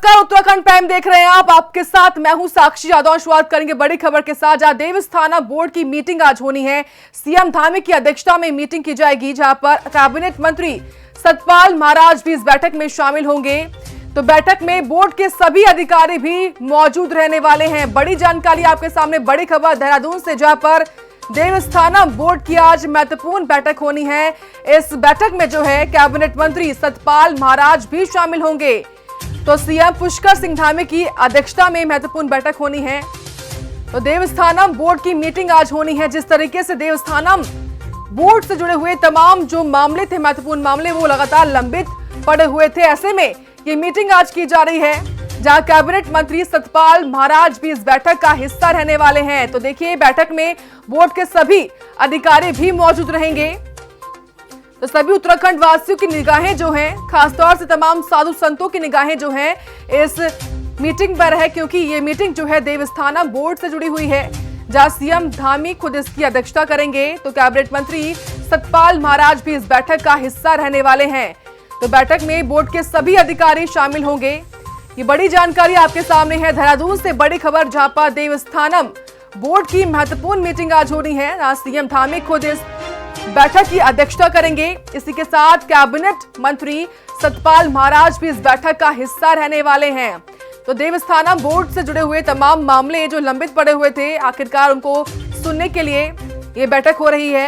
नमस्कार, उत्तराखंड प्राइम देख रहे हैं आप। आपके साथ मैं हूं साक्षी यादव। शुरुआत करेंगे बड़ी खबर के साथ, जहां देवस्थानम बोर्ड की मीटिंग आज होनी है। सीएम धामी की अध्यक्षता में मीटिंग की जाएगी, जहां पर कैबिनेट मंत्री सतपाल महाराज भी इस बैठक में शामिल होंगे। तो बैठक में बोर्ड के सभी अधिकारी भी मौजूद रहने वाले हैं। बड़ी जानकारी आपके सामने, बड़ी खबर देहरादून से, जहां पर देवस्थानम बोर्ड की आज महत्वपूर्ण बैठक होनी है। इस बैठक में जो है कैबिनेट मंत्री सतपाल महाराज भी शामिल होंगे। तो सीएम पुष्कर सिंह धामी की अध्यक्षता में महत्वपूर्ण बैठक होनी है। तो देवस्थानम बोर्ड की मीटिंग आज होनी है। जिस तरीके से देवस्थानम बोर्ड से जुड़े हुए तमाम जो मामले थे, महत्वपूर्ण मामले, वो लगातार लंबित पड़े हुए थे, ऐसे में ये मीटिंग आज की जा रही है, जहां कैबिनेट मंत्री सतपाल महाराज भी इस बैठक का हिस्सा रहने वाले हैं। तो देखिए, बैठक में बोर्ड के सभी अधिकारी भी मौजूद रहेंगे। तो सभी उत्तराखंड वासियों की निगाहें जो हैं, खासतौर से तमाम साधु संतों की निगाहें जो हैं इस मीटिंग पर है, क्योंकि ये मीटिंग जो है देवस्थानम बोर्ड से जुड़ी हुई है, जहां सीएम धामी खुद इसकी अध्यक्षता करेंगे। तो कैबिनेट मंत्री सतपाल महाराज भी इस बैठक का हिस्सा रहने वाले हैं। तो बैठक में बोर्ड के सभी अधिकारी शामिल होंगे। ये बड़ी जानकारी आपके सामने है। देहरादून से बड़ी खबर, जहां पर देवस्थानम बोर्ड की महत्वपूर्ण मीटिंग आज होनी है, जहां सीएम धामी खुद इस बैठक की अध्यक्षता करेंगे। इसी के साथ कैबिनेट मंत्री सतपाल महाराज भी इस बैठक का हिस्सा रहने वाले हैं। तो देवस्थानम बोर्ड से जुड़े हुए तमाम मामले जो लंबित पड़े हुए थे, आखिरकार उनको सुनने के लिए ये बैठक हो रही है।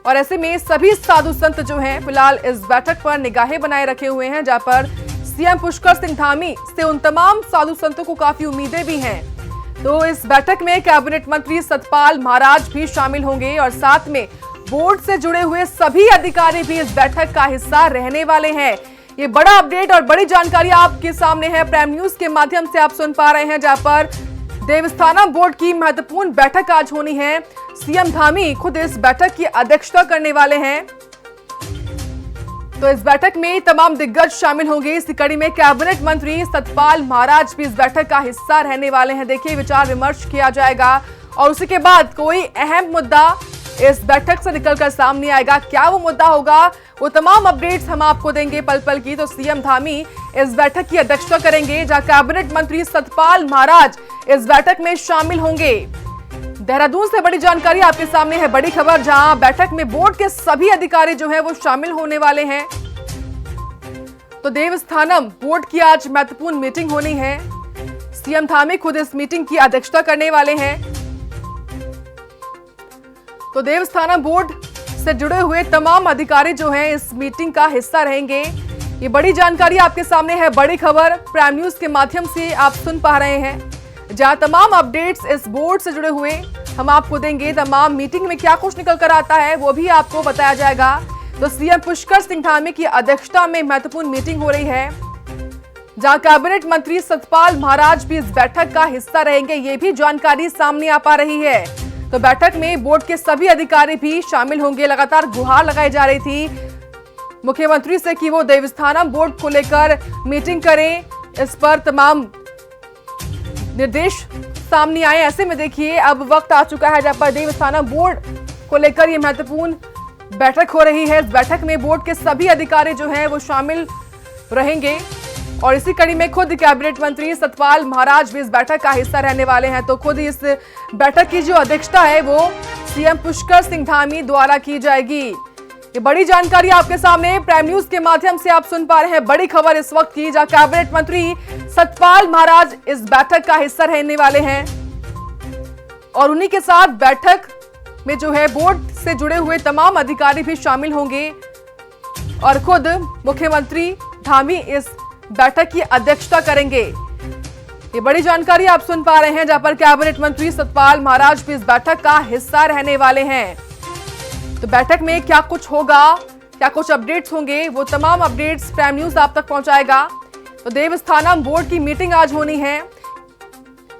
और ऐसे में सभी साधु संत जो हैं फिलहाल इस बैठक पर निगाहें बनाए रखे हुए हैं, जहां पर सीएम पुष्कर सिंह धामी से उन तमाम साधु संतों को काफी उम्मीदें भी हैं। तो इस बैठक में कैबिनेट मंत्री सतपाल महाराज भी शामिल होंगे और साथ में बोर्ड से जुड़े हुए सभी अधिकारी भी इस बैठक का हिस्सा रहने वाले हैं। ये बड़ा अपडेट और बड़ी जानकारी आपके सामने है। प्राइम न्यूज के माध्यम से आप सुन पा रहे हैं, जहां पर देवस्थानम बोर्ड की महत्वपूर्ण बैठक आज होनी है। सीएम धामी खुद इस बैठक की अध्यक्षता करने वाले हैं। तो इस बैठक में तमाम दिग्गज शामिल होंगे। इसी कड़ी में कैबिनेट मंत्री सतपाल महाराज भी इस बैठक का हिस्सा रहने वाले हैं। देखिए, विचार विमर्श किया जाएगा और उसी के बाद कोई अहम मुद्दा इस बैठक से निकलकर सामने आएगा। क्या वो मुद्दा होगा, वो तमाम अपडेट्स हम आपको देंगे पल पल की। तो सीएम धामी इस बैठक की अध्यक्षता करेंगे, जहां कैबिनेट मंत्री सतपाल महाराज इस बैठक में शामिल होंगे। देहरादून से बड़ी जानकारी आपके सामने है, बड़ी खबर, जहां बैठक में बोर्ड के सभी अधिकारी जो है वो शामिल होने वाले हैं। तो देवस्थानम बोर्ड की आज महत्वपूर्ण मीटिंग होनी है। सीएम धामी खुद इस मीटिंग की अध्यक्षता करने वाले हैं। तो देवस्थानम बोर्ड से जुड़े हुए तमाम अधिकारी जो हैं इस मीटिंग का हिस्सा रहेंगे। ये बड़ी जानकारी आपके सामने है, बड़ी खबर प्राइम न्यूज के माध्यम से आप सुन पा रहे हैं, जहां तमाम अपडेट्स इस बोर्ड से जुड़े हुए हम आपको देंगे। तमाम मीटिंग में क्या कुछ निकल कर आता है वो भी आपको बताया जाएगा। तो सीएम पुष्कर सिंह धामी की अध्यक्षता में महत्वपूर्ण मीटिंग हो रही है, जहां कैबिनेट मंत्री सतपाल महाराज भी इस बैठक का हिस्सा रहेंगे। ये भी जानकारी सामने आ पा रही है। तो बैठक में बोर्ड के सभी अधिकारी भी शामिल होंगे। लगातार गुहार लगाई जा रही थी मुख्यमंत्री से कि वो देवस्थानम बोर्ड को लेकर मीटिंग करें, इस पर तमाम निर्देश सामने आए। ऐसे में देखिए, अब वक्त आ चुका है जब पर देवस्थानम बोर्ड को लेकर ये महत्वपूर्ण बैठक हो रही है। इस बैठक में बोर्ड के सभी अधिकारी जो हैं वो शामिल रहेंगे और इसी कड़ी में खुद कैबिनेट मंत्री सतपाल महाराज भी इस बैठक का हिस्सा रहने वाले हैं। तो खुद इस बैठक की जो अध्यक्षता है वो सीएम पुष्कर सिंह धामी द्वारा की जाएगी। ये बड़ी जानकारी आपके सामने प्राइम न्यूज के माध्यम से आप सुन पा रहे हैं, बड़ी खबर इस वक्त की, जहां कैबिनेट मंत्री सतपाल महाराज इस बैठक का हिस्सा रहने वाले हैं और उन्हीं के साथ बैठक में जो है बोर्ड से जुड़े हुए तमाम अधिकारी भी शामिल होंगे और खुद मुख्यमंत्री धामी इस बैठक की अध्यक्षता करेंगे। ये बड़ी जानकारी आप सुन पा रहे हैं, जहां पर कैबिनेट मंत्री सतपाल महाराज भी इस बैठक का हिस्सा रहने वाले हैं। तो बैठक में क्या कुछ होगा, क्या कुछ अपडेट्स होंगे, वो तमाम अपडेट्स प्राइम न्यूज आप तक पहुंचाएगा। तो देवस्थानम बोर्ड की मीटिंग आज होनी है।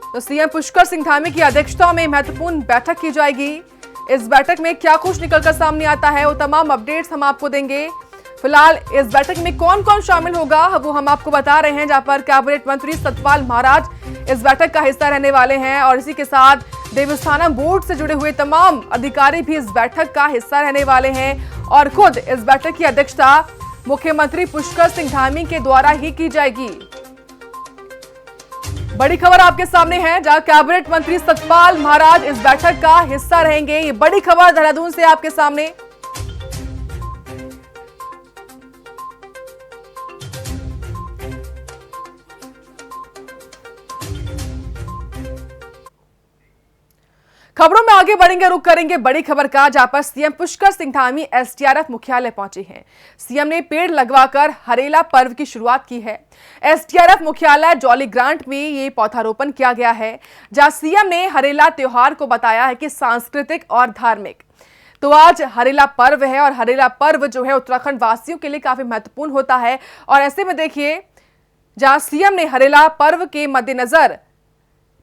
तो सीएम पुष्कर सिंह धामी की अध्यक्षता में महत्वपूर्ण बैठक की जाएगी। इस बैठक में क्या कुछ निकलकर सामने आता है वो तमाम अपडेट्स हम आपको देंगे। फिलहाल इस बैठक में कौन कौन शामिल होगा वो हम आपको बता रहे हैं, जहां पर कैबिनेट मंत्री सतपाल महाराज इस बैठक का हिस्सा रहने वाले हैं और इसी के साथ देवस्थानम बोर्ड से जुड़े हुए तमाम अधिकारी भी इस बैठक का हिस्सा रहने वाले हैं और खुद इस बैठक की अध्यक्षता मुख्यमंत्री पुष्कर सिंह धामी के द्वारा ही की जाएगी। बड़ी खबर आपके सामने है, जहां कैबिनेट मंत्री सतपाल महाराज इस बैठक का हिस्सा रहेंगे। ये बड़ी खबर देहरादून से आपके सामने। खबरों में आगे बढ़ेंगे, रुक करेंगे बड़ी खबर का, जहां पर सीएम पुष्कर सिंह धामी एसडीआरएफ मुख्यालय पहुंचे हैं। सीएम ने पेड़ लगवाकर हरेला पर्व की शुरुआत की है। एसडीआरएफ मुख्यालय जॉली ग्रांट में ये पौधारोपण किया गया है, जहां सीएम ने हरेला त्योहार को बताया है कि सांस्कृतिक और धार्मिक। तो आज हरेला पर्व है और हरेला पर्व जो है उत्तराखंड वासियों के लिए काफी महत्वपूर्ण होता है। और ऐसे में देखिए, जहां सीएम ने हरेला पर्व के मद्देनजर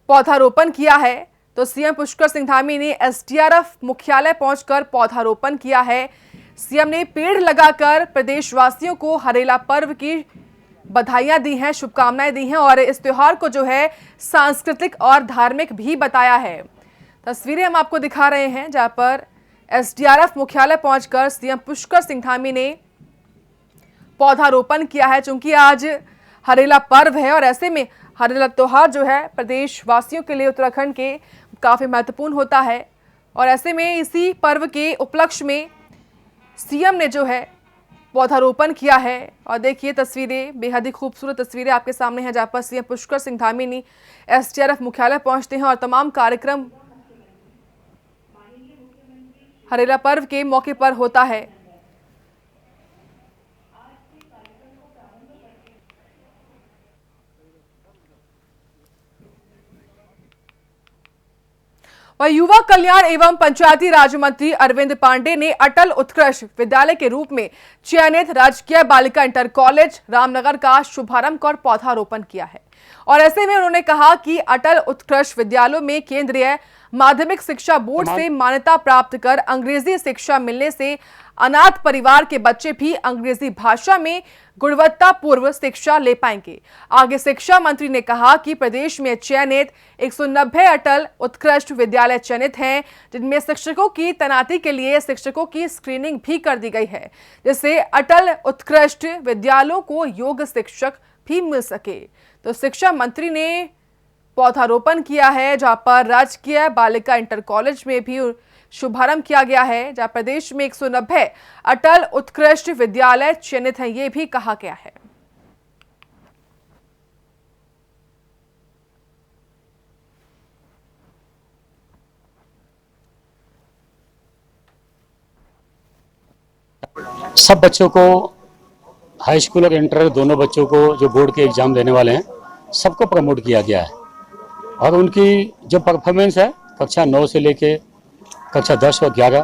पौधारोपण किया है, तो सीएम पुष्कर सिंह धामी ने एसडीआरएफ मुख्यालय पहुंचकर पौधारोपण किया है। सीएम ने पेड़ लगाकर प्रदेशवासियों को हरेला पर्व की बधाइयां दी हैं, शुभकामनाएं दी हैं और इस त्योहार को जो है सांस्कृतिक और धार्मिक भी बताया है। तस्वीरें हम आपको दिखा रहे हैं, जहां पर एसडीआरएफ मुख्यालय पहुंचकर सीएम पुष्कर सिंह धामी ने पौधारोपण किया है। चूंकि आज हरेला पर्व है और ऐसे में हरेला त्योहार जो है प्रदेशवासियों के लिए उत्तराखंड के काफ़ी महत्वपूर्ण होता है। और ऐसे में इसी पर्व के उपलक्ष्य में सीएम ने जो है पौधारोपण किया है। और देखिए तस्वीरें, बेहद ही खूबसूरत तस्वीरें आपके सामने हैं, जहाँ पर सीएम पुष्कर सिंह धामी ने एसडीआरएफ मुख्यालय पहुंचते हैं और तमाम कार्यक्रम हरेला पर्व के मौके पर होता है। और युवा कल्याण एवं पंचायती राज मंत्री अरविंद पांडे ने अटल उत्कृष्ट विद्यालय के रूप में चयनित राजकीय बालिका इंटर कॉलेज रामनगर का शुभारंभ और पौधारोपण किया है। और ऐसे में उन्होंने कहा कि अटल उत्कृष्ट विद्यालयों में केंद्रीय माध्यमिक शिक्षा बोर्ड से मान्यता प्राप्त कर अंग्रेजी शिक्षा मिलने से अनाथ परिवार के बच्चे भी अंग्रेजी भाषा में गुणवत्तापूर्ण शिक्षा ले पाएंगे। आगे शिक्षा मंत्री ने कहा कि प्रदेश में चयनित 190 अटल उत्कृष्ट विद्यालय चयनित हैं, जिनमें शिक्षकों की तैनाती के लिए शिक्षकों की स्क्रीनिंग भी कर दी गई है, जिससे अटल उत्कृष्ट विद्यालयों को योग्य शिक्षक भी मिल सके। तो शिक्षा मंत्री ने पौधारोपण किया है, जहां पर राजकीय बालिका इंटर कॉलेज में भी शुभारंभ किया गया है, जहां प्रदेश में 190 अटल उत्कृष्ट विद्यालय चयनित हैं, ये भी कहा गया है। सब बच्चों को, हाई स्कूल और इंटर दोनों बच्चों को जो बोर्ड के एग्जाम देने वाले हैं, सबको प्रमोट किया गया है। और उनकी जो परफॉर्मेंस है कक्षा 9 से लेके कक्षा 10 और 11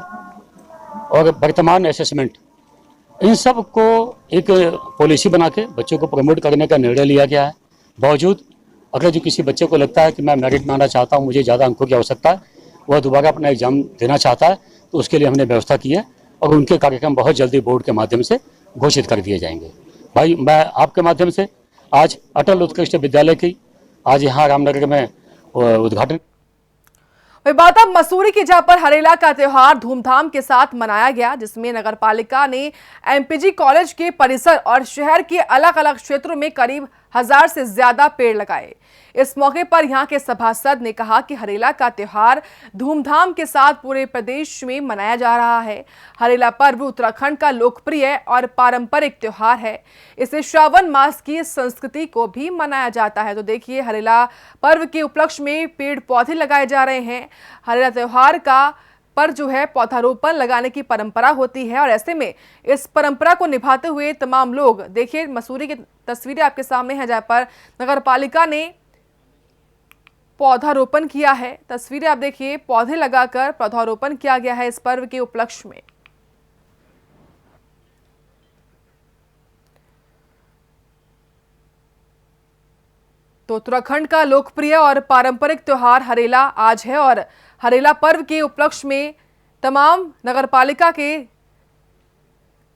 और वर्तमान असेसमेंट, इन सब को एक पॉलिसी बना के बच्चों को प्रमोट करने का निर्णय लिया गया है। बावजूद अगर जो किसी बच्चे को लगता है कि मैं मेरिट में आना चाहता हूँ, मुझे ज़्यादा अंकों की आवश्यकता है, वह दोबारा अपना एग्जाम देना चाहता है, तो उसके लिए हमने व्यवस्था की है और उनके कार्यक्रम बहुत जल्दी बोर्ड के माध्यम से घोषित कर दिए जाएंगे। भाई, मैं आपके माध्यम से आज अटल उत्कृष्ट विद्यालय की आज यहाँ रामनगर में उद्घाटन। बात अब मसूरी की, जहां पर हरेला का त्योहार धूमधाम के साथ मनाया गया, जिसमें नगरपालिका ने एमपीजी कॉलेज के परिसर और शहर के अलग अलग क्षेत्रों में करीब 1000 से ज्यादा पेड़ लगाए। इस मौके पर यहां के सभासद ने कहा कि हरेला का त्योहार धूमधाम के साथ पूरे प्रदेश में मनाया जा रहा है। हरेला पर्व उत्तराखंड का लोकप्रिय और पारंपरिक त्योहार है। इसे श्रावण मास की संस्कृति को भी मनाया जाता है। तो देखिए, हरेला पर्व के उपलक्ष्य में पेड़ पौधे लगाए जा रहे हैं। हरेला त्योहार का पर जो है पौधारोपण लगाने की परंपरा होती है और ऐसे में इस परंपरा को निभाते हुए तमाम लोग, देखिए मसूरी की तस्वीरें आपके सामने हैं, जहां पर नगरपालिका ने पौधारोपण किया है। तस्वीरें आप देखिए, पौधे लगाकर पौधारोपण किया गया है इस पर्व के उपलक्ष्य में। तो उत्तराखंड का लोकप्रिय और पारंपरिक त्योहार हरेला आज है और हरेला पर्व के उपलक्ष्य में तमाम नगरपालिका के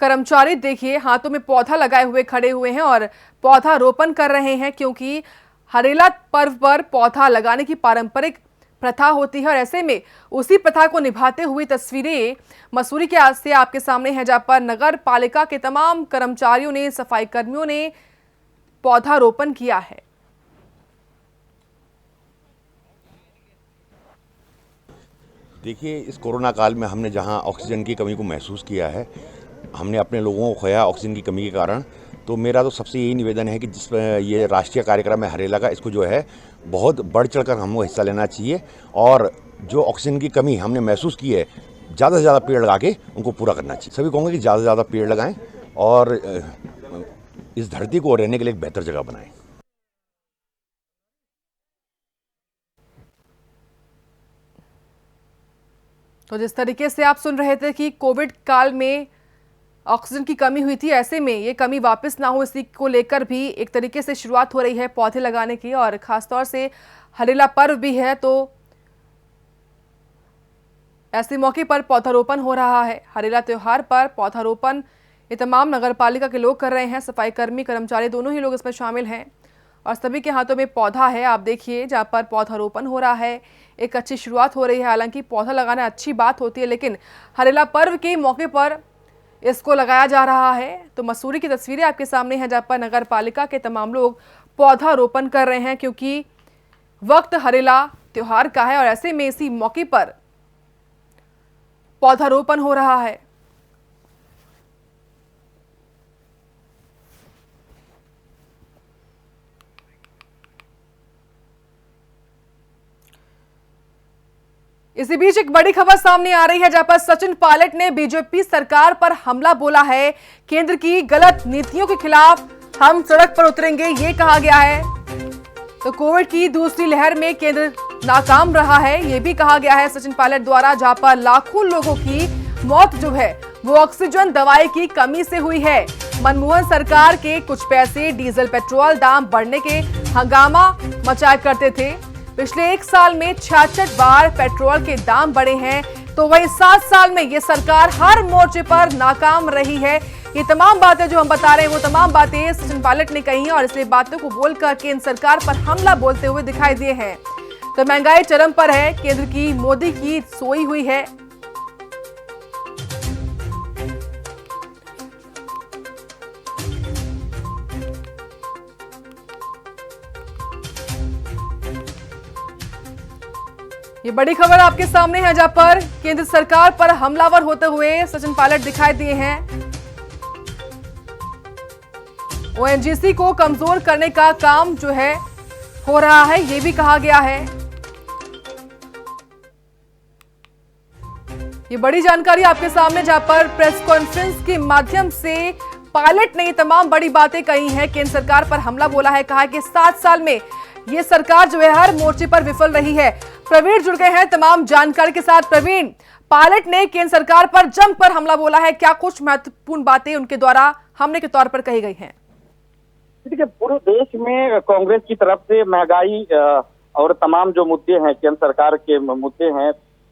कर्मचारी देखिए हाथों में पौधा लगाए हुए खड़े हुए हैं और पौधारोपण कर रहे हैं, क्योंकि हरेला पर्व पर पौधा लगाने की पारंपरिक प्रथा होती है और ऐसे में उसी प्रथा को निभाते हुए तस्वीरें मसूरी के से आपके सामने हैं, जहां पर नगर पालिका के तमाम कर्मचारियों ने, सफाई कर्मियों ने पौधारोपण किया है। देखिए, इस कोरोना काल में हमने जहां ऑक्सीजन की कमी को महसूस किया है, हमने अपने लोगों को खोया ऑक्सीजन की कमी के कारण। तो मेरा तो सबसे यही निवेदन है कि जिस ये राष्ट्रीय कार्यक्रम है हरेला का, इसको जो है बहुत बढ़ चढ़कर हमको हिस्सा लेना चाहिए और जो ऑक्सीजन की कमी हमने महसूस की है, ज़्यादा से ज़्यादा पेड़ लगा के उनको पूरा करना चाहिए। सभी कहूँगा कि ज़्यादा से ज़्यादा पेड़ लगाएं और इस धरती को रहने के लिए एक बेहतर जगह बनाएं। तो जिस तरीके से आप सुन रहे थे कि कोविड काल में ऑक्सीजन की कमी हुई थी, ऐसे में ये कमी वापस ना हो इसी को लेकर भी एक तरीके से शुरुआत हो रही है पौधे लगाने की, और खासतौर से हरेला पर्व भी है तो ऐसे मौके पर पौधारोपण हो रहा है। हरेला त्योहार पर पौधारोपण ये तमाम नगरपालिका के लोग कर रहे हैं, सफाई कर्मी कर्मचारी दोनों ही लोग इसमें शामिल हैं और सभी के हाथों में पौधा है। आप देखिए जहाँ पर पौधारोपण हो रहा है, एक अच्छी शुरुआत हो रही है। हालांकि पौधा लगाना अच्छी बात होती है, लेकिन हरेला पर्व के मौके पर इसको लगाया जा रहा है। तो मसूरी की तस्वीरें आपके सामने हैं जहाँ पर नगर पालिका के तमाम लोग पौधारोपण कर रहे हैं, क्योंकि वक्त हरेला त्योहार का है और ऐसे में इसी मौके पर पौधारोपण हो रहा है। इसी बीच एक बड़ी खबर सामने आ रही है जहां पर सचिन पायलट ने बीजेपी सरकार पर हमला बोला है। केंद्र की गलत नीतियों के खिलाफ हम सड़क पर उतरेंगे, ये कहा गया है। तो कोविड की दूसरी लहर में केंद्र नाकाम रहा है, ये भी कहा गया है सचिन पायलट द्वारा, जहां पर लाखों लोगों की मौत जो है वो ऑक्सीजन दवाई की कमी से हुई है। मनमोहन सरकार के कुछ पैसे डीजल पेट्रोल दाम बढ़ने के हंगामा मचाया करते थे। पिछले एक साल में 66 बार पेट्रोल के दाम बढ़े हैं, तो वही 7 साल में ये सरकार हर मोर्चे पर नाकाम रही है। ये तमाम बातें जो हम बता रहे हैं वो तमाम बातें सचिन पायलट ने कही हैं और इसलिए बातों को बोलकर केंद्र सरकार पर हमला बोलते हुए दिखाई दिए हैं। तो महंगाई चरम पर है, केंद्र की मोदी की सोई हुई है। ये बड़ी खबर आपके सामने है जहां पर केंद्र सरकार पर हमलावर होते हुए सचिन पायलट दिखाई दिए हैं। ओएनजीसी को कमजोर करने का काम जो है हो रहा है, ये भी कहा गया है। ये बड़ी जानकारी आपके सामने जहां पर प्रेस कॉन्फ्रेंस के माध्यम से पायलट ने ये तमाम बड़ी बातें कही हैं। केंद्र सरकार पर हमला बोला है, कहा है कि 7 साल में ये सरकार जो है हर मोर्चे पर विफल रही है। प्रवीण जुड़ गए हैं तमाम जानकारी के साथ। प्रवीण, पायलट ने केंद्र सरकार पर जमकर हमला बोला है, क्या कुछ महत्वपूर्ण बातें उनके द्वारा हमले के तौर पर कही गई हैं? देखिए, पूरे देश में कांग्रेस की तरफ से महंगाई और तमाम जो मुद्दे हैं, केंद्र सरकार के मुद्दे हैं,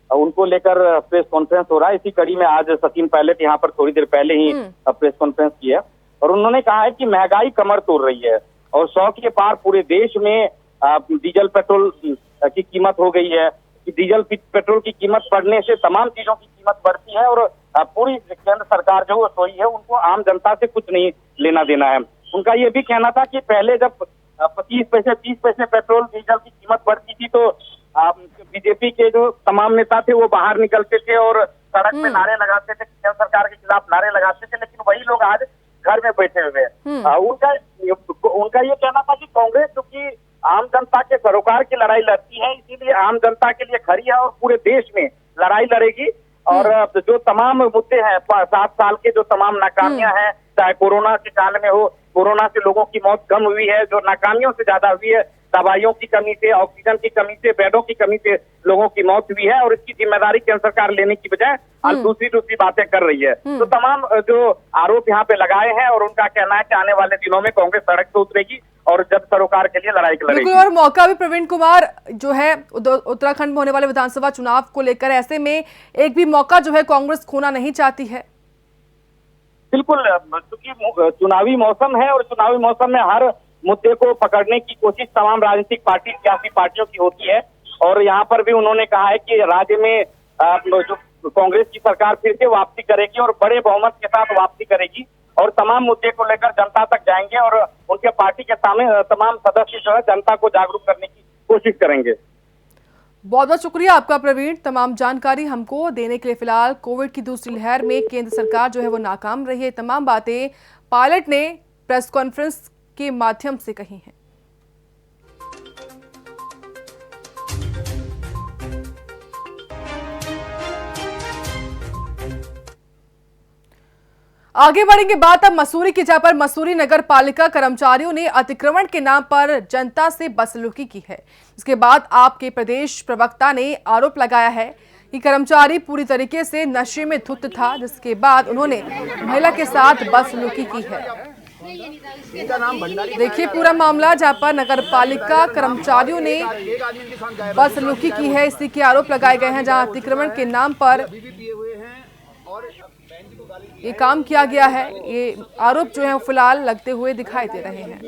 उनको लेकर प्रेस कॉन्फ्रेंस हो रहा है। इसी कड़ी में आज सचिन पायलट यहाँ पर थोड़ी देर पहले ही प्रेस कॉन्फ्रेंस किया और उन्होंने कहा है कि महंगाई कमर तोड़ रही है और 100 के पार पूरे देश में डीजल पेट्रोल की कीमत हो गई है। डीजल पेट्रोल की कीमत बढ़ने से तमाम चीजों की कीमत बढ़ती है और पूरी केंद्र सरकार जो वो सोई है, उनको आम जनता से कुछ नहीं लेना देना है। उनका ये भी कहना था कि पहले जब 25 पैसे 30 पैसे पेट्रोल डीजल की कीमत बढ़ती थी तो बीजेपी के जो तमाम नेता थे वो बाहर निकलते थे और सड़क पे नारे लगाते थे, केंद्र सरकार के खिलाफ नारे लगाते थे, लेकिन वही लोग आज घर में बैठे हुए हैं। उनका ये कहना था कि कांग्रेस क्योंकि आम जनता के सरोकार की लड़ाई लड़ती है, इसीलिए आम जनता के लिए खड़ी है और पूरे देश में लड़ाई लड़ेगी। और जो तमाम मुद्दे हैं, 7 साल के जो तमाम नाकामियां हैं, चाहे कोरोना के काल में हो, कोरोना से लोगों की मौत कम हुई है, जो नाकामियों से ज्यादा हुई है, दवाइयों की कमी से, ऑक्सीजन की कमी से, बेडों की कमी से लोगों की मौत हुई है और इसकी जिम्मेदारी केंद्र सरकार लेने की बजाय दूसरी बातें कर रही है। तो तमाम जो आरोप यहाँ पे लगाए हैं और उनका कहना है कि आने वाले दिनों में कांग्रेस सड़क पे उतरेगी और जब सरोकार के लिए लड़ाई लड़ेगी। बिल्कुल, और मौका भी प्रवीण कुमार जो है उत्तराखंड में होने वाले विधानसभा चुनाव को लेकर, ऐसे में एक भी मौका जो है कांग्रेस खोना नहीं चाहती है। बिल्कुल, क्योंकि चुनावी मौसम है और चुनावी मौसम में हर मुद्दे को पकड़ने की कोशिश तमाम राजनीतिक पार्टी सियासी पार्टियों की होती है और यहाँ पर भी उन्होंने कहा है कि राज्य में जो कांग्रेस की सरकार फिर से वापसी करेगी और बड़े बहुमत के साथ वापसी करेगी और तमाम मुद्दे को लेकर जनता तक जाएंगे और उनके पार्टी के सामने तमाम सदस्य जो है जनता को जागरूक करने की कोशिश करेंगे। बहुत बहुत शुक्रिया आपका प्रवीण, तमाम जानकारी हमको देने के लिए। फिलहाल कोविड की दूसरी लहर में केंद्र सरकार जो है वो नाकाम रही है, तमाम बातें पायलट ने प्रेस कॉन्फ्रेंस के माध्यम से कही हैं। आगे बढ़ेंगे बात अब मसूरी की, जहां पर मसूरी नगर पालिका कर्मचारियों ने अतिक्रमण के नाम पर जनता से बदसलूकी की है। इसके बाद आपके प्रदेश प्रवक्ता ने आरोप लगाया है कि कर्मचारी पूरी तरीके से नशे में धुत था, जिसके बाद उन्होंने महिला के साथ बदसलूकी की है। देखिए पूरा मामला, जहां पर नगर पालिका कर्मचारियों ने बदसलूकी की है, इसी के आरोप लगाए गए हैं। जहां अतिक्रमण के नाम पर ये काम किया गया है, ये आरोप जो है फिलहाल लगते हुए दिखाई दे रहे हैं।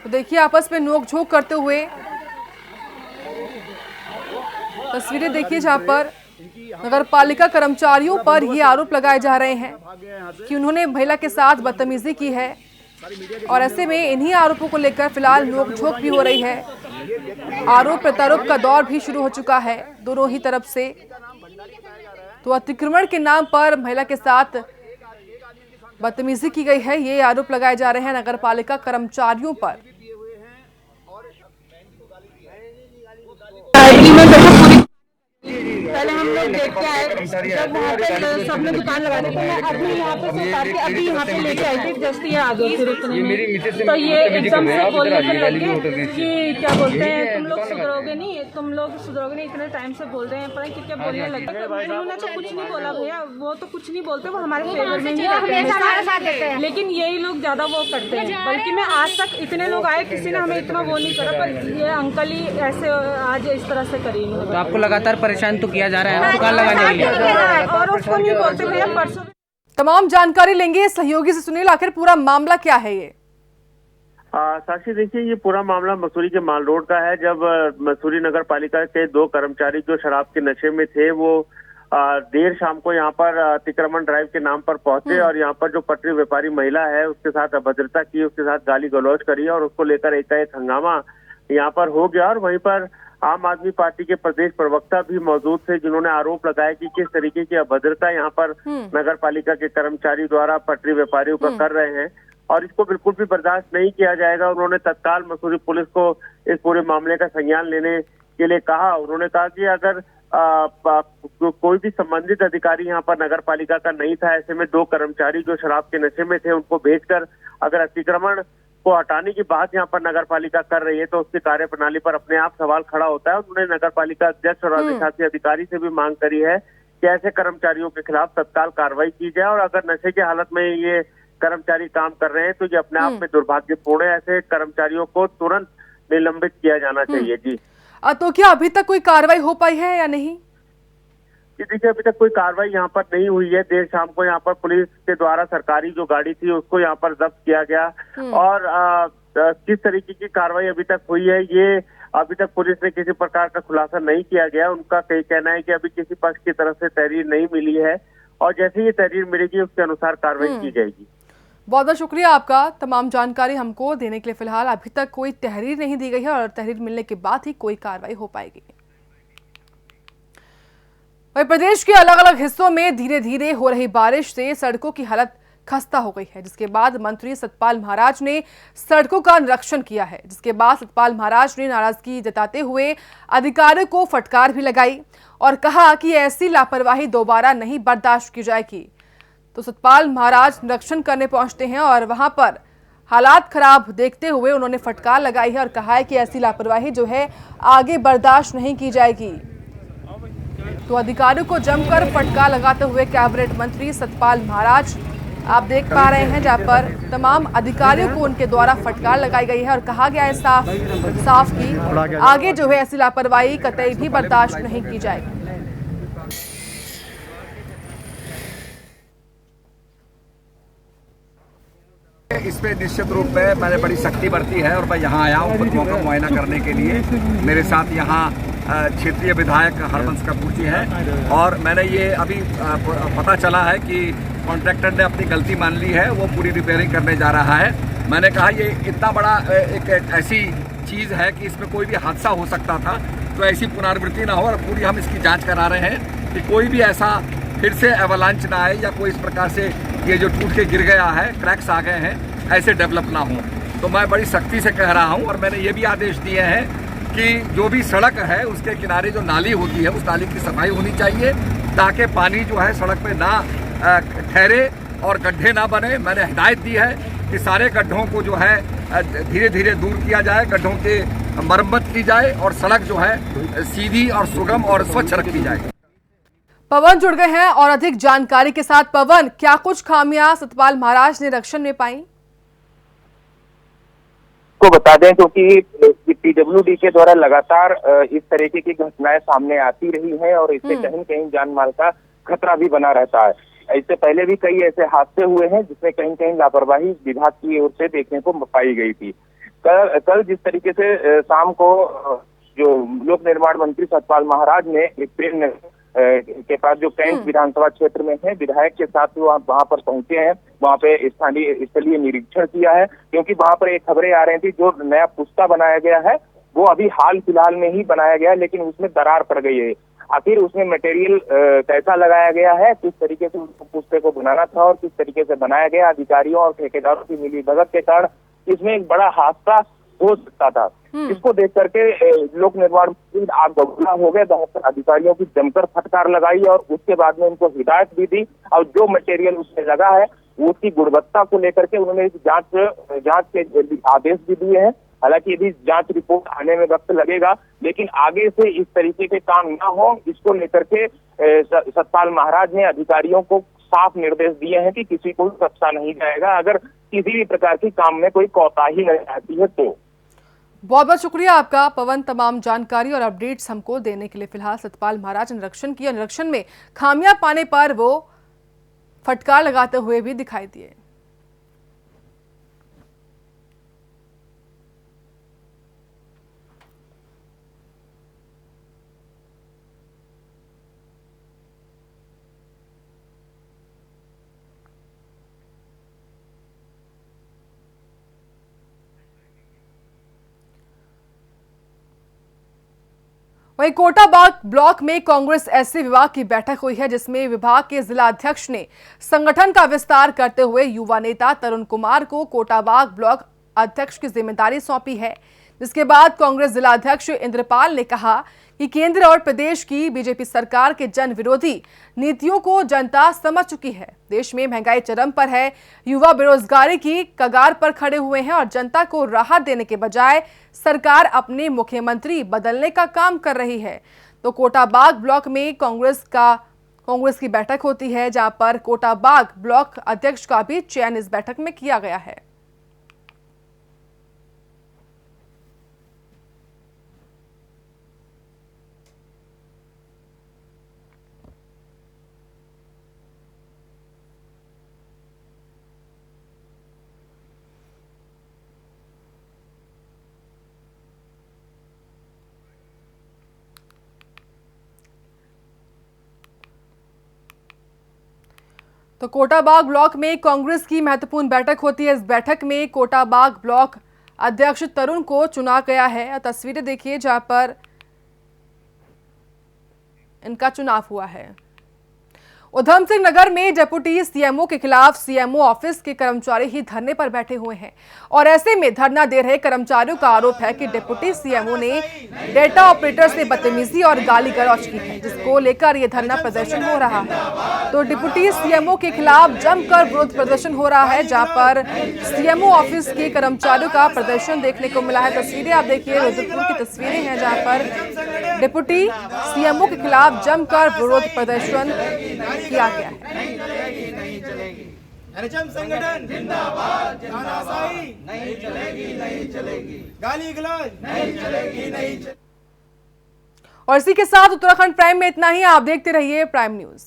तो देखिए आपस में नोकझोंक करते हुए तस्वीरें देखिए, जहां पर नगर पालिका कर्मचारियों पर ये आरोप लगाए जा रहे हैं कि उन्होंने महिला के साथ बदतमीजी की है, और ऐसे में इन्हीं आरोपों को लेकर फिलहाल नोकझोंक भी हो रही है। आरोप प्रत्यारोप का दौर भी शुरू हो चुका है दोनों ही तरफ से। तो अतिक्रमण के नाम पर महिला के साथ बदतमीजी की गई है, ये आरोप लगाए जा रहे हैं नगर पालिका कर्मचारियों पर। पहले हम लोग देख के आए, जब वहाँ पे सबने दुकान लगाने के मैं अभी यहाँ पे से उतार के अभी यहाँ पे लेके आई थी, जस्ट ये आ गई फिर इतने में। तो ये एकदम से बोलने के लगे कि क्या बोलते हैं, तुम लोग सुधरोगे नहीं, इतने टाइम से बोल रहे हैं, पता नहीं क्या बोलने लगे। उन्होंने तो कुछ नहीं बोला भैया, वो तो कुछ नहीं बोलते, वो हमारे फेवर में ही रहते हैं, लेकिन यही लोग ज्यादा वो करते हैं। बल्कि मैं आज तक इतने लोग आए, किसी ने हमें इतना वो नहीं करा, पर ये अंकल ही ऐसे आज इस तरह से करी। तो आपको लगातार परेशान तो किया जा रहा है ना दुकान लगाने के लिए, और उसको नहीं बोलते भैया। परसों तमाम जानकारी लेंगे सहयोगी से। सुनील, आखिर पूरा मामला क्या है ये? साक्षी देखिए, ये पूरा मामला मसूरी के माल रोड का है। जब मसूरी नगर पालिका के 2 कर्मचारी जो शराब के नशे में थे, वो देर शाम को यहाँ पर अतिक्रमण ड्राइव के नाम पर पहुंचे और यहाँ पर जो पटरी व्यापारी महिला है उसके साथ अभद्रता की, उसके साथ गाली गलौज करी और उसको लेकर एकाएक हंगामा यहाँ पर हो गया। और वहीं पर आम आदमी पार्टी के प्रदेश प्रवक्ता भी मौजूद थे, जिन्होंने आरोप लगाया कि किस तरीके की अभद्रता यहाँ पर नगर पालिका के कर्मचारी द्वारा पटरी व्यापारियों का कर रहे हैं, और इसको बिल्कुल भी बर्दाश्त नहीं किया जाएगा। उन्होंने तत्काल मसूरी पुलिस को इस पूरे मामले का संज्ञान लेने के लिए कहा। उन्होंने कहा कि अगर कोई भी संबंधित अधिकारी यहाँ पर नगर पालिका का नहीं था, ऐसे में 2 कर्मचारी जो शराब के नशे में थे उनको भेजकर अगर अतिक्रमण को हटाने की बात यहाँ पर नगर पालिका कर रही है, तो उसकी कार्य प्रणाली पर अपने आप सवाल खड़ा होता है। उन्होंने नगर पालिका अध्यक्ष और अधिशासी अधिकारी से भी मांग करी है कि ऐसे कर्मचारियों के खिलाफ तत्काल कार्रवाई की जाए, और अगर नशे की हालत में ये कर्मचारी काम कर रहे हैं तो ये अपने आप में दुर्भाग्यपूर्ण है। ऐसे कर्मचारियों को तुरंत निलंबित किया जाना चाहिए। जी तो क्या अभी तक कोई कार्रवाई हो पाई है या नहीं? देखिए, अभी तक कोई कार्रवाई यहाँ पर नहीं हुई है। देर शाम को यहाँ पर पुलिस के द्वारा सरकारी जो गाड़ी थी उसको यहाँ पर जब्त किया गया, और किस तरीके की कार्रवाई अभी तक हुई है ये अभी तक पुलिस ने किसी प्रकार का खुलासा नहीं किया गया। उनका कई कहना है कि अभी किसी पक्ष की तरफ से तहरीर नहीं मिली है, और जैसे ही तहरीर मिलेगी उसके अनुसार कार्रवाई की जाएगी। बहुत बहुत शुक्रिया आपका तमाम जानकारी हमको देने के लिए। फिलहाल अभी तक कोई तहरीर नहीं दी गई है, और तहरीर मिलने के बाद ही कोई कार्रवाई हो पाएगी। वहीं प्रदेश के अलग अलग हिस्सों में धीरे धीरे हो रही बारिश से सड़कों की हालत खस्ता हो गई है, जिसके बाद मंत्री सतपाल महाराज ने सड़कों का निरीक्षण किया है। जिसके बाद सतपाल महाराज ने नाराजगी जताते हुए अधिकारियों को फटकार भी लगाई और कहा कि ऐसी लापरवाही दोबारा नहीं बर्दाश्त की जाएगी। तो सतपाल महाराज निरीक्षण करने पहुंचते हैं और वहां पर हालात खराब देखते हुए उन्होंने फटकार लगाई है और कहा है कि ऐसी लापरवाही जो है आगे बर्दाश्त नहीं की जाएगी। तो अधिकारियों को जमकर फटकार लगाते हुए कैबिनेट मंत्री सतपाल महाराज आप देख पा रहे हैं, जहां पर तमाम अधिकारियों को उनके द्वारा फटकार लगाई गई है और कहा गया है साफ की आगे जो है ऐसी लापरवाही कतई भी बर्दाश्त नहीं की जाएगी। इस पे निश्चित रूप में मैंने बड़ी सख्ती बरती है, और मैं यहाँ आया हूँ खुदों का मुआयना करने के लिए। मेरे साथ यहाँ क्षेत्रीय विधायक हरबंस कपूर जी हैं, और मैंने ये अभी पता चला है कि कॉन्ट्रैक्टर ने अपनी गलती मान ली है, वो पूरी रिपेयरिंग करने जा रहा है। मैंने कहा ये इतना बड़ा एक ऐसी चीज़ है कि इसमें कोई भी हादसा हो सकता था, तो ऐसी पुनरावृत्ति ना हो, और पूरी हम इसकी जांच करा रहे हैं कि कोई भी ऐसा फिर से एवलांच ना आए या कोई इस प्रकार से ये जो टूट के गिर गया है, क्रैक्स आ गए हैं, ऐसे डेवलप ना हो। तो मैं बड़ी सख्ती से कह रहा हूँ, और मैंने ये भी आदेश दिए हैं कि जो भी सड़क है उसके किनारे जो नाली होती है उस नाली की सफाई होनी चाहिए, ताकि पानी जो है सड़क पे ना ठहरे और गड्ढे ना बने। मैंने हिदायत दी है कि सारे गड्ढों को जो है धीरे धीरे दूर किया जाए, गड्ढों के मरम्मत की जाए और सड़क जो है सीधी और सुगम और स्वच्छ रखी जाए। पवन जुड़ गए हैं और अधिक जानकारी के साथ। पवन, क्या कुछ खामियां सतपाल महाराज निरीक्षण में पाई? को बता दें क्योंकि पीडब्ल्यूडी के द्वारा लगातार इस तरीके की घटनाएं सामने आती रही है और इससे कहीं कहीं जान माल का खतरा भी बना रहता है। इससे पहले भी कई ऐसे हादसे हुए हैं जिसमें कहीं कहीं लापरवाही विभाग की ओर से देखने को पाई गई थी। कल जिस तरीके से शाम को जो लोक निर्माण मंत्री सतपाल महाराज ने प्रेम के पास जो कैंट विधानसभा क्षेत्र में है, विधायक के साथ वहां पर पहुंचे हैं, वहां पे स्थलीय निरीक्षण किया है, क्योंकि वहां पर एक खबरें आ रही थी जो नया पुस्ता बनाया गया है वो अभी हाल फिलहाल में ही बनाया गया है, लेकिन उसमें दरार पड़ गई है। आखिर उसमें मटेरियल कैसा लगाया गया है, किस तरीके से उस पुस्ते को बनाना था और किस तरीके से बनाया गया, अधिकारियों और ठेकेदारों की मिलीभगत के कारण इसमें एक बड़ा हादसा हो सकता था। इसको देख करके लोक निर्माण मंत्री आग बबूला हो गए, वहां पर अधिकारियों की जमकर फटकार लगाई और उसके बाद में उनको हिदायत भी दी और जो मटेरियल उसमें लगा है उसकी गुणवत्ता को लेकर के उन्होंने जांच के आदेश भी दिए हैं। हालांकि यदि जांच रिपोर्ट आने में वक्त लगेगा, लेकिन आगे से इस तरीके के काम ना हो, इसको लेकर के सतपाल महाराज ने अधिकारियों को साफ निर्देश दिए हैं कि किसी को भी बख्शा नहीं जाएगा अगर किसी भी प्रकार की काम में कोई कोताही नजर आती है तो। बहुत बहुत शुक्रिया आपका पवन, तमाम जानकारी और अपडेट्स हमको देने के लिए। फिलहाल सतपाल महाराज ने निरीक्षण किया, निरीक्षण में खामियां पाने पर वो फटकार लगाते हुए भी दिखाई दिए। वहीं कोटाबाग ब्लॉक में कांग्रेस एससी विभाग की बैठक हुई है, जिसमें विभाग के जिला अध्यक्ष ने संगठन का विस्तार करते हुए युवा नेता तरुण कुमार को कोटाबाग ब्लॉक अध्यक्ष की जिम्मेदारी सौंपी है। जिसके बाद कांग्रेस जिला अध्यक्ष इंद्रपाल ने कहा कि केंद्र और प्रदेश की बीजेपी सरकार के जन विरोधी नीतियों को जनता समझ चुकी है। देश में महंगाई चरम पर है, युवा बेरोजगारी की कगार पर खड़े हुए हैं और जनता को राहत देने के बजाय सरकार अपने मुख्यमंत्री बदलने का काम कर रही है। तो कोटाबाग ब्लॉक में कांग्रेस की बैठक होती है, जहां पर कोटाबाग ब्लॉक अध्यक्ष का भी चयन इस बैठक में किया गया है। तो कोटाबाग ब्लॉक में कांग्रेस की महत्वपूर्ण बैठक होती है। इस बैठक में कोटाबाग ब्लॉक अध्यक्ष तरुण को चुना गया है। तस्वीरें देखिए जहां पर इनका चुनाव हुआ है। उधम सिंह नगर में डिप्टी सीएमओ के खिलाफ सीएमओ ऑफिस के कर्मचारी ही धरने पर बैठे हुए हैं और ऐसे में धरना दे रहे कर्मचारियों का आरोप है कि डिप्टी सीएमओ ने डेटा ऑपरेटर से बदतमीजी और गाली गलौज की है, जिसको लेकर यह धरना प्रदर्शन हो रहा है। तो डिप्टी सीएमओ के खिलाफ जमकर विरोध प्रदर्शन हो रहा है, जहां पर सीएमओ ऑफिस के कर्मचारियों का प्रदर्शन देखने को मिला है। तस्वीरें आप देखिए, रुद्रपुर की तस्वीरें हैं जहां पर डिप्टी सीएमओ के खिलाफ जमकर विरोध प्रदर्शन किया गया है। नहीं चलेगी एनएचएम संगठन जिंदाबाद, तानाशाही नहीं चलेगी, गाली गलौज नहीं चलेगी। और इसी के साथ उत्तराखंड प्राइम में इतना ही। आप देखते रहिए प्राइम न्यूज।